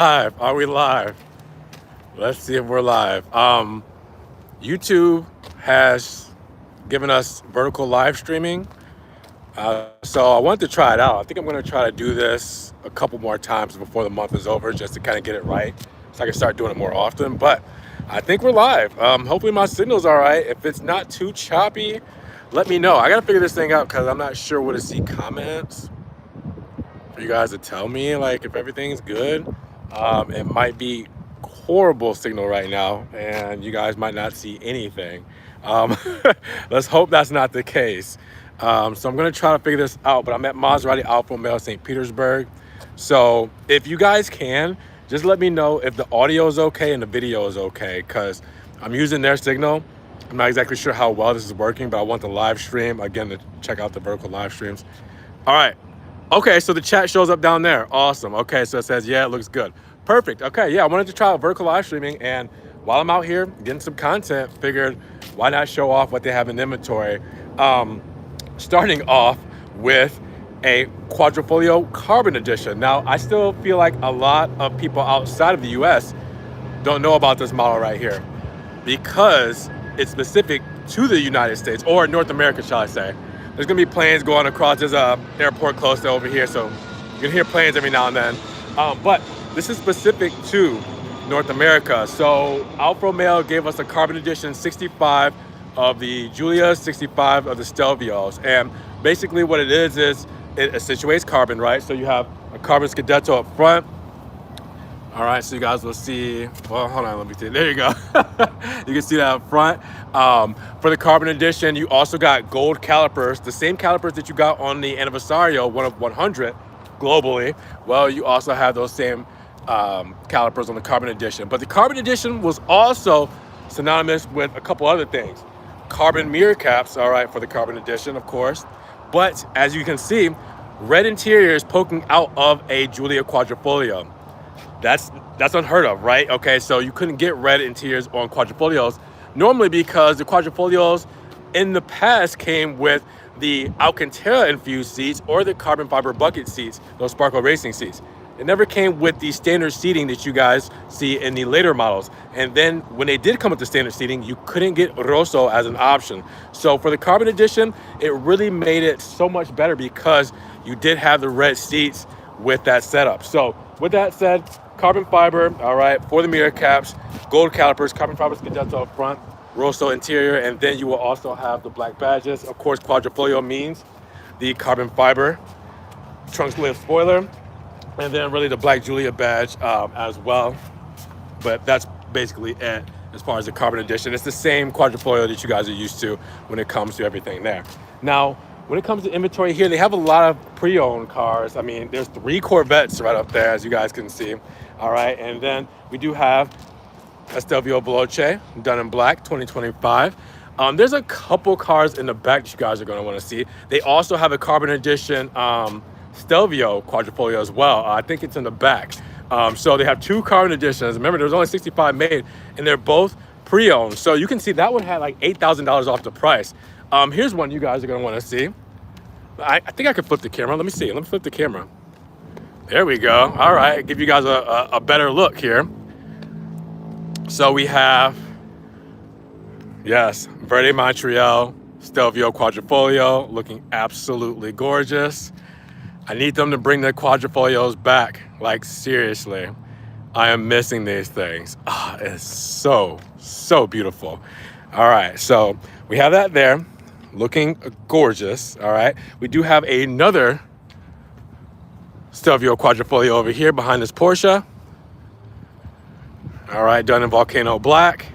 Live. Are we live? Let's see if we're live. YouTube has given us vertical live streaming. So I wanted to try it out. I think I'm going to try to do this a couple more times before the month is over just to kind of get it right so I can start doing it more often. But I think we're live. Hopefully my signal's all right. If it's not too choppy, let me know. I got to figure this thing out because I'm not sure where to see comments for you guys to tell me like if everything's good. It might be horrible signal right now and you guys might not see anything. Um, let's hope that's not the case. So I'm gonna try to figure this out, but I'm at Maserati Alfa Romeo St. Petersburg. So if you guys can, just let me know if the audio is okay and the video is okay, because I'm using their signal. I'm not exactly sure how well this is working, but I want the live stream, again, to check out the vertical live streams. All right. Okay, so the chat shows up down there. Awesome. Okay, so it says, yeah, it looks good. Perfect. Okay, yeah, I wanted to try out vertical live streaming, and while I'm out here getting some content, figured why not show off what they have in inventory. Starting off with a Quadrifoglio Carbon Edition. Now, I still feel like a lot of people outside of the US don't know about this model right here because it's specific to the United States, or North America, shall I say. There's gonna be planes going across. There's a airport close to over here, so you can hear planes every now and then. But this is specific to North America. So Alfa Romeo gave us a Carbon Edition 65 of the Giulia, 65 of the Stelvios. And basically what it is it accentuates carbon, right? So you have a carbon Scudetto up front. All right, so you guys will see, well, hold on, let me see. There you go. You can see that up front. For the Carbon Edition, you also got gold calipers, the same calipers that you got on the Anniversario, one of 100 globally. Well, you also have those same calipers on the Carbon Edition. But the Carbon Edition was also synonymous with a couple other things. Carbon mirror caps, all right, for the Carbon Edition, of course. But as you can see, red interiors poking out of a Giulia Quadrifoglio. That's unheard of, right? Okay, so you couldn't get red interiors on Quadrifoglios normally because the Quadrifoglios in the past came with the Alcantara infused seats or the carbon fiber bucket seats, those Sparkle Racing seats. It never came with the standard seating that you guys see in the later models. And then when they did come with the standard seating, you couldn't get Rosso as an option. So for the Carbon Edition, it really made it so much better because you did have the red seats with that setup. So with that said, carbon fiber, all right, for the mirror caps, gold calipers, carbon fiber Scudetto up front, Rosso interior, and then you will also have the black badges. Of course, Quadrifoglio means the carbon fiber trunk lid spoiler, and then really the black Giulia badge as well. But that's basically it as far as the Carbon Edition. It's the same Quadrifoglio that you guys are used to when it comes to everything there. Now, when it comes to inventory here, they have a lot of pre-owned cars. I mean, there's 3 Corvettes right up there, as you guys can see. All right, and then we do have a Stelvio Veloce, done in black, 2025. There's a couple cars in the back that you guys are gonna wanna see. They also have a Carbon Edition Stelvio Quadrifoglio as well. I think it's in the back. So they have 2 Carbon Editions. Remember, there's only 65 made, and they're both pre-owned. So you can see that one had like $8,000 off the price. Here's one you guys are gonna wanna see. I think I could flip the camera. Let me see, let me flip the camera. There we go. All right, give you guys a better look here. So we have, yes, Verde Montreal Stelvio Quadrifoglio, looking absolutely gorgeous. I need them to bring the Quadrifoglios back. Like, seriously, I am missing these things. It's so beautiful. All right, so we have that there, looking gorgeous. All right, we do have another Stelvio Quadrifoglio over here behind this Porsche. All right, done in Volcano Black.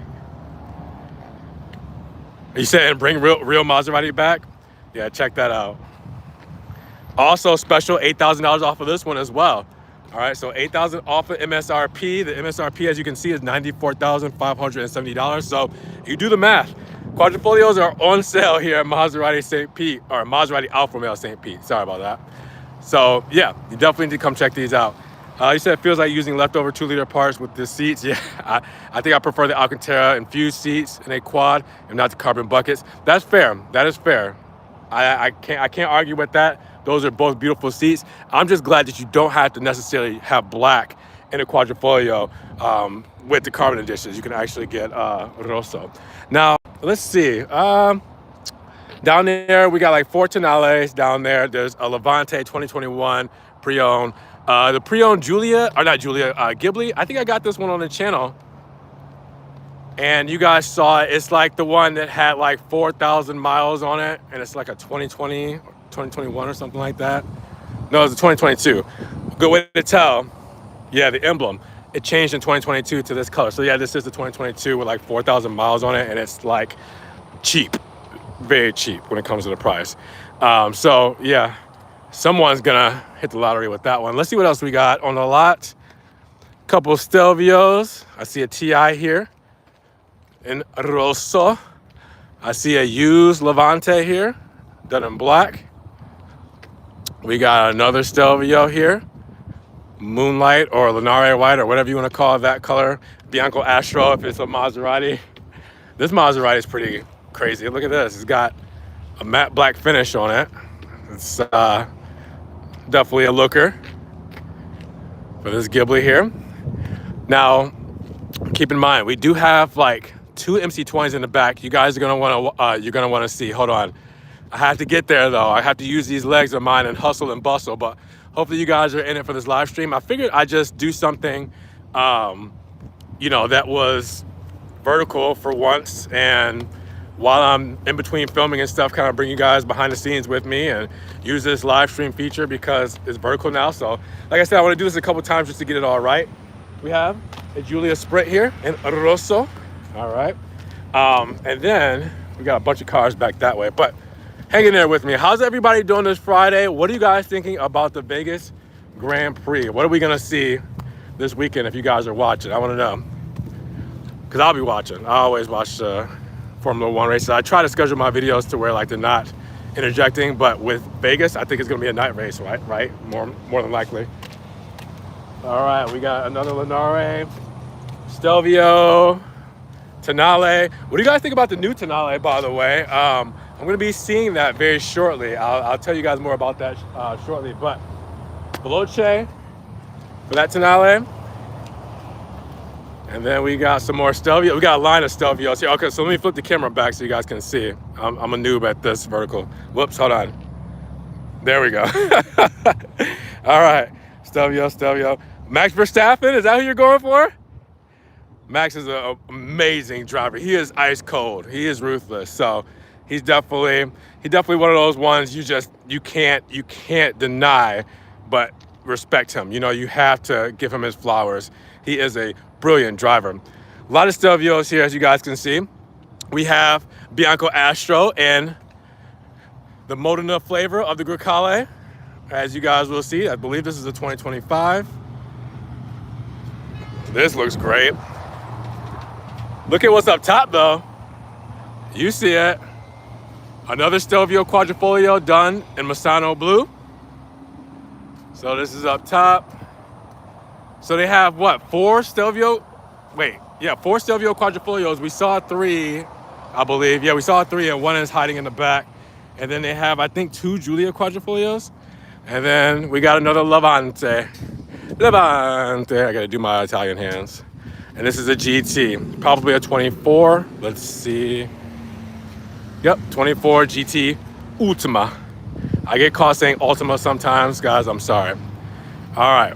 You saying bring real Maserati back? Yeah, check that out. Also special $8,000 off of this one as well. All right, so $8,000 off of MSRP. The MSRP, as you can see, is $94,570. So you do the math. Quadrifoglios are on sale here at Maserati St. Pete, or Maserati Alfa Romeo St. Pete. Sorry about that. So yeah, you definitely need to come check these out. You said it feels like using leftover 2-liter parts with the seats. Yeah, I think I prefer the Alcantara infused seats in a quad and not the carbon buckets. That's fair. That is fair. I can't argue with that. Those are both beautiful seats. I'm just glad that you don't have to necessarily have black in a Quadrifoglio with the carbon editions. You can actually get Rosso. Now, let's see. Down there, we got like 4 Tonales down there. There's a Levante 2021 pre-owned. The pre-owned Ghibli. I think I got this one on the channel. And you guys saw it. It's like the one that had like 4,000 miles on it. And it's like a 2020 or 2021 or something like that. No, it's a 2022. Good way to tell. Yeah, the emblem. It changed in 2022 to this color. So yeah, this is the 2022 with like 4,000 miles on it. And it's like cheap. Very cheap when it comes to the price. So yeah, someone's gonna hit the lottery with that one. Let's see what else we got on the lot. Couple of Stelvios. I see a TI here in Rosso. I see a used Levante here, done in black. We got another Stelvio here, Moonlight or Lunare White or whatever you want to call that color. Bianco Astro if it's a Maserati. This Maserati is pretty crazy. Look at this. It's got a matte black finish on it. It's definitely a looker for this Ghibli here. Now, keep in mind, we do have like 2 MC20s in the back. You guys are gonna want to see. Hold on. I have to get there though. I have to use these legs of mine and hustle and bustle. But hopefully you guys are in it for this live stream. I figured I'd just do something, that was vertical for once, and while I'm in between filming and stuff, kind of bring you guys behind the scenes with me and use this live stream feature because it's vertical now. So like I said, I want to do this a couple times just to get it all right. We have a Giulia Sprint here in Rosso. All right. And then we got a bunch of cars back that way, but hang in there with me. How's everybody doing this Friday? What are you guys thinking about the Vegas Grand Prix? What are we going to see this weekend if you guys are watching? I want to know. Because I'll be watching. I always watch Formula One races. I try to schedule my videos to where like they're not interjecting, but with Vegas, I think it's gonna be a night race, right? More than likely. All right, we got another Lunare, Stelvio, Tonale. What do you guys think about the new Tonale, by the way? I'm gonna be seeing that very shortly. I'll tell you guys more about that shortly, but Veloce for that Tonale. And then we got some more Stelvio. We got a line of Stelvios here. Okay, so let me flip the camera back so you guys can see. I'm a noob at this vertical. Whoops, hold on. There we go. All right, Stelvio. Max Verstappen, is that who you're going for? Max is an amazing driver. He is ice cold. He is ruthless. So he's definitely one of those ones you can't deny, but respect him. You have to give him his flowers. He is a brilliant driver. A lot of Stelvios here, as you guys can see. We have Bianco Astro and the Modena flavor of the Grecale, as you guys will see. I believe this is a 2025. This looks great. Look at what's up top though. You see it. Another Stelvio Quadrifoglio done in Messano blue. So this is up top. So they have what, 4 Stelvio? Wait, yeah, 4 Stelvio Quadrifoglios. We saw 3, I believe. Yeah, we saw 3 and 1 is hiding in the back. And then they have, I think, 2 Giulia Quadrifoglios. And then we got another Levante. I gotta do my Italian hands. And this is a GT, probably a 24. Let's see. Yep, 24 GT Ultima. I get caught saying Ultima sometimes, guys, I'm sorry. All right.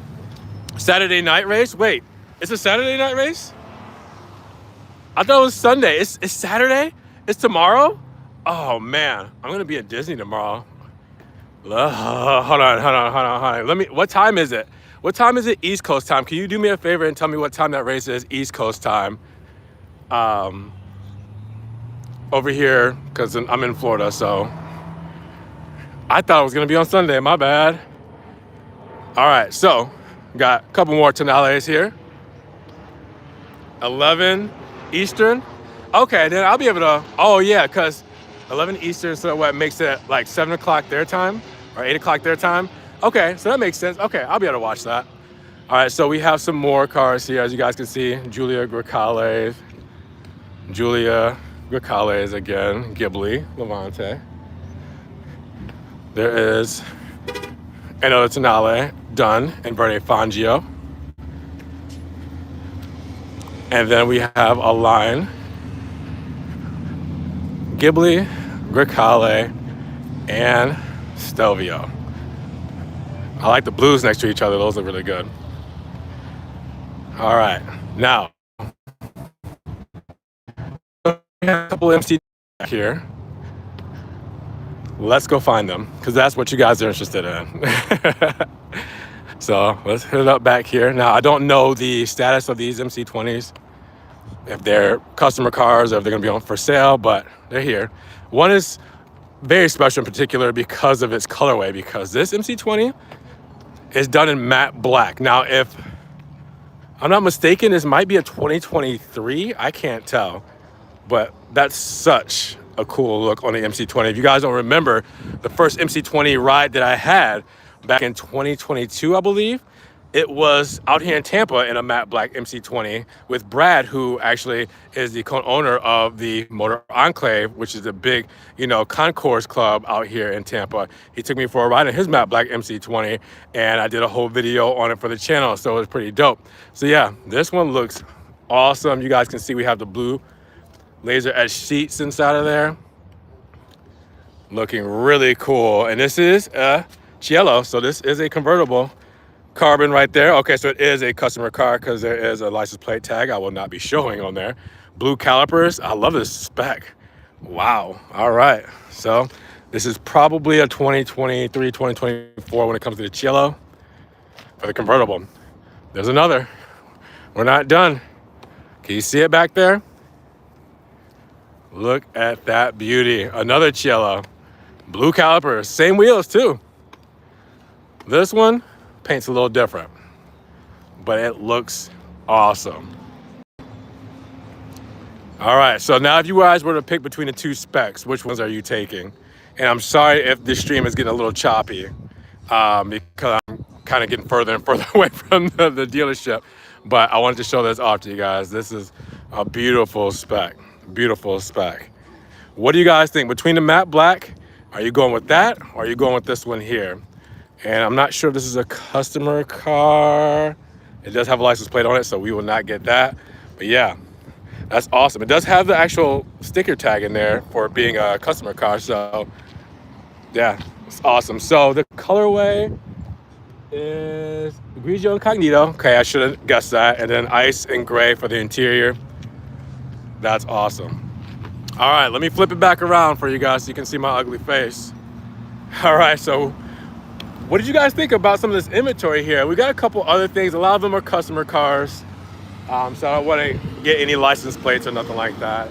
Saturday night race? Wait, it's a Saturday night race? I thought it was Sunday. It's Saturday? It's tomorrow? Oh man, I'm gonna be at Disney tomorrow. Hold on. What time is it? What time is it East Coast time? Can you do me a favor and tell me what time that race is East Coast time? Over here, because I'm in Florida, so. I thought it was gonna be on Sunday, my bad. All right, so got a couple more Tonales here. 11 Eastern. Okay, then I'll be able to, oh yeah, because 11 Eastern, so what makes it like 7 o'clock their time or 8 o'clock their time? Okay, so that makes sense. Okay, I'll be able to watch that. All right, so we have some more cars here, as you guys can see. Giulia Grecales again, Ghibli, Levante. There is another Tonale done in Verde Fangio. And then we have a line, Ghibli, Grecale, and Stelvio. I like the blues next to each other. Those look really good. All right. Now, we have a couple MC here. Let's go find them, because that's what you guys are interested in. So let's hit it up back here. Now, I don't know the status of these MC20s, if they're customer cars or if they're going to be on for sale, but they're here. One is very special in particular because of its colorway, because this MC20 is done in matte black. Now, if I'm not mistaken, this might be a 2023. I can't tell, but that's such a cool look on the MC20. If you guys don't remember, the first MC20 ride that I had back in 2022, I believe, it was out here in Tampa in a matte black MC20 with Brad, who actually is the co-owner of the Motor Enclave, which is a big, concourse club out here in Tampa. He took me for a ride in his matte black MC20, and I did a whole video on it for the channel, so it was pretty dope. So yeah, this one looks awesome. You guys can see we have the blue laser edge seats inside of there. Looking really cool. And this is a Cielo, so this is a convertible. Carbon right there. Okay, so it is a customer car because there is a license plate tag I will not be showing on there. Blue calipers. I love this spec. Wow. All right. So this is probably a 2023, 2024 when it comes to the Cielo for the convertible. There's another. We're not done. Can you see it back there? Look at that beauty. Another Cielo. Blue calipers. Same wheels too. This one paint's a little different, but it looks awesome. All right, so now if you guys were to pick between the two specs, which ones are you taking? And I'm sorry if this stream is getting a little choppy because I'm kind of getting further and further away from the dealership, but I wanted to show this off to you guys. This is a beautiful spec, beautiful spec. What do you guys think? Between the matte black, are you going with that or are you going with this one here? And I'm not sure if this is a customer car. It does have a license plate on it, so we will not get that. But yeah, that's awesome. It does have the actual sticker tag in there for being a customer car. So yeah, it's awesome. So the colorway is Grigio Incognito. Okay, I should have guessed that. And then ice and gray for the interior. That's awesome. All right, let me flip it back around for you guys so you can see my ugly face. All right, so what did you guys think about some of this inventory here? We got a couple other things. A lot of them are customer cars. So I don't want to get any license plates or nothing like that.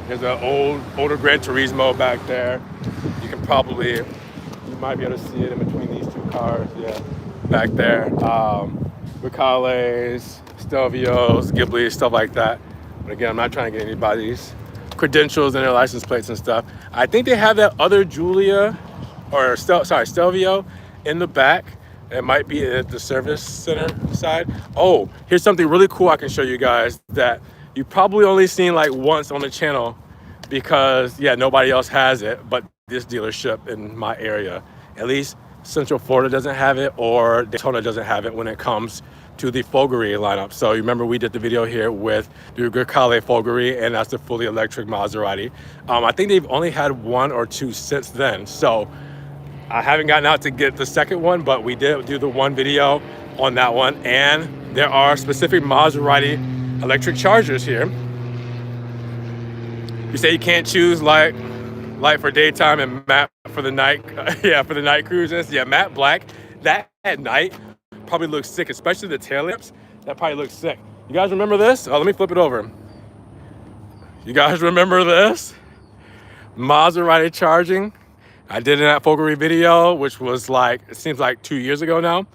There's an older Gran Turismo back there. You might be able to see it in between these two cars. Yeah, back there. Grecales, Stelvios, Ghibli, stuff like that. But again, I'm not trying to get anybody's credentials and their license plates and stuff. I think they have that other Stelvio in the back. It might be at the service center side. Oh, here's something really cool I can show you guys that you probably only seen like once on the channel because yeah, nobody else has it but this dealership in my area. At least Central Florida doesn't have it or Daytona doesn't have it when it comes to the Folgeri lineup. So you remember we did the video here with the Grecale Folgeri, and that's the fully electric Maserati. I think they've only had one or two since then. So I haven't gotten out to get the second one, but we did do the one video on that one. And there are specific Maserati electric chargers here. You say you can't choose light for daytime and matte for the night. Yeah, for the night cruises. Yeah, matte black. That at night probably looks sick, especially the tail lamps. That probably looks sick. You guys remember this? Oh, let me flip it over. You guys remember this? Maserati charging. I did in that Folgeri video, which was like, it seems like 2 years ago now.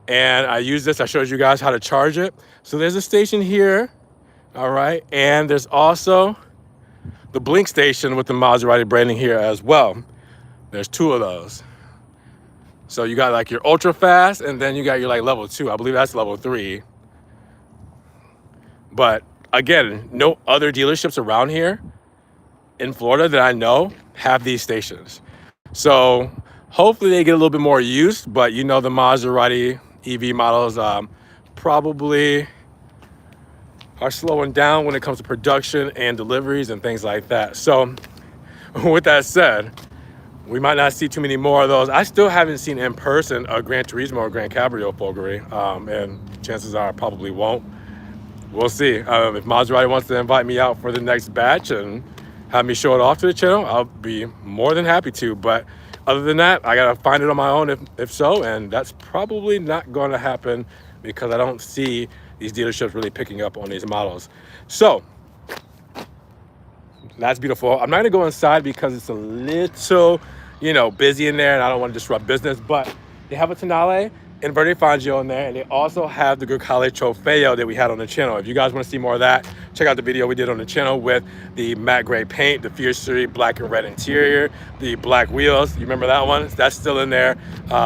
And I used this, I showed you guys how to charge it. So there's a station here, all right? And there's also the blink station with the Maserati branding here as well. There's two of those. So you got like your ultra fast and then you got your like level 2. I believe that's level 3. But again, no other dealerships around here in Florida that I know have these stations. So hopefully they get a little bit more use, but you know the Maserati EV models probably are slowing down when it comes to production and deliveries and things like that. So with that said, we might not see too many more of those. I still haven't seen in person a Gran Turismo or Gran Cabrio Folgery, and chances are I probably won't. We'll see. If Maserati wants to invite me out for the next batch and have me show it off to the channel, I'll be more than happy to. But other than that, I gotta find it on my own if so, and that's probably not going to happen because I don't see these dealerships really picking up on these models. So that's beautiful. I'm not gonna go inside because it's a little, busy in there and I don't want to disrupt business, but they have a Tonale and Quadrifoglio in there, and they also have the Grecale Trofeo that we had on the channel. If you guys want to see more of that, check out the video we did on the channel with the matte gray paint, the Fiercery black and red interior, the black wheels. You remember that one? That's still in there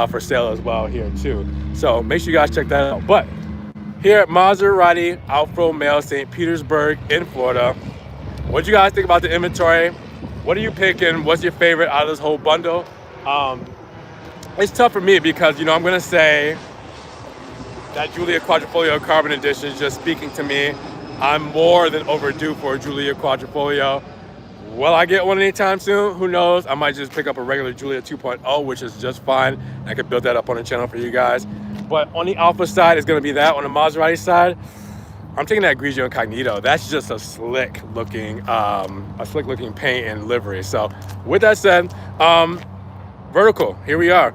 for sale as well here too. So make sure you guys check that out. But here at Maserati Alfa Romeo St. Petersburg in Florida, what do you guys think about the inventory? What are you picking? What's your favorite out of this whole bundle? It's tough for me because, I'm going to say that Giulia Quadrifoglio Carbon Edition is just speaking to me. I'm more than overdue for a Giulia Quadrifoglio. Will I get one anytime soon? Who knows? I might just pick up a regular Giulia 2.0, which is just fine. I could build that up on the channel for you guys. But on the Alfa side, it's going to be that. On the Maserati side, I'm taking that Grigio Incognito. That's just a slick looking paint and livery. So with that said, vertical, here we are.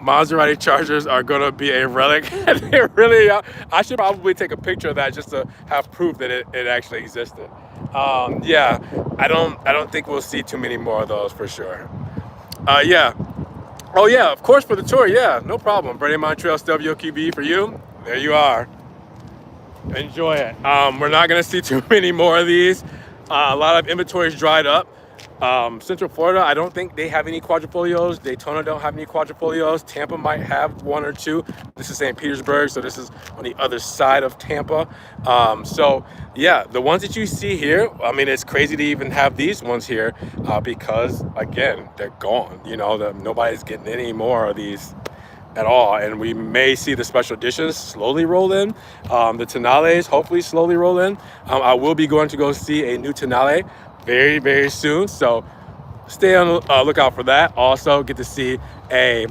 Maserati Chargers are gonna be a relic. They really are. I should probably take a picture of that just to have proof that it actually existed. Yeah, I don't think we'll see too many more of those for sure. Yeah. Oh yeah, of course for the tour. Yeah, no problem. Brady Montreal Stelvio QB for you. There you are. Enjoy it. We're not gonna see too many more of these. A lot of inventory's dried up. Central Florida, I don't think they have any Quadrifoglios. Daytona don't have any Quadrifoglios. Tampa might have one or two. This is St. Petersburg, so this is on the other side of Tampa. So yeah, the ones that you see here, I mean, it's crazy to even have these ones here because again, they're gone. Nobody's getting any more of these at all, and we may see the special editions slowly roll in. The Tonales hopefully slowly roll in. I will be going to go see a new Tonale very, very soon, so stay on the lookout for that. Also get to see a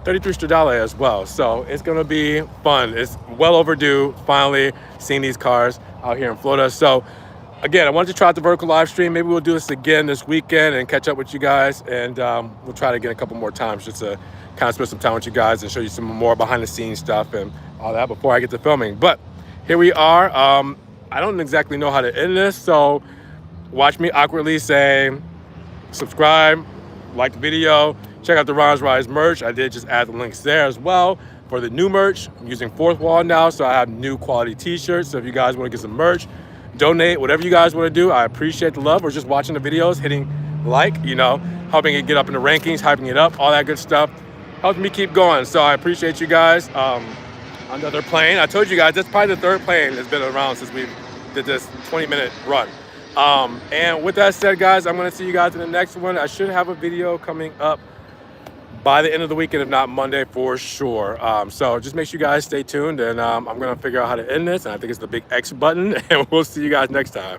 33 Stradale as well, so it's gonna be fun. It's well overdue finally seeing these cars out here in Florida. So again, I wanted to try out the vertical live stream. Maybe we'll do this again this weekend and catch up with you guys, and we'll try it again a couple more times just to kind of spend some time with you guys and show you some more behind the scenes stuff and all that before I get to filming. But here we are. I don't exactly know how to end this, so watch me awkwardly say subscribe, like the video, check out the Ron's Rise merch. I did just add the links there as well for the new merch. I'm using Fourth Wall now, so I have new quality t-shirts. So if you guys want to get some merch, donate, whatever you guys want to do, I appreciate the love. Or just watching the videos, hitting like, helping it get up in the rankings, hyping it up, all that good stuff helps me keep going. So I appreciate you guys. Another plane. I told you guys, that's probably the third plane that's been around since we did this 20-minute run. And with that said, guys, I'm going to see you guys in the next one. I should have a video coming up by the end of the weekend, if not Monday for sure. So just make sure you guys stay tuned, and I'm going to figure out how to end this. And I think it's the big X button, and we'll see you guys next time.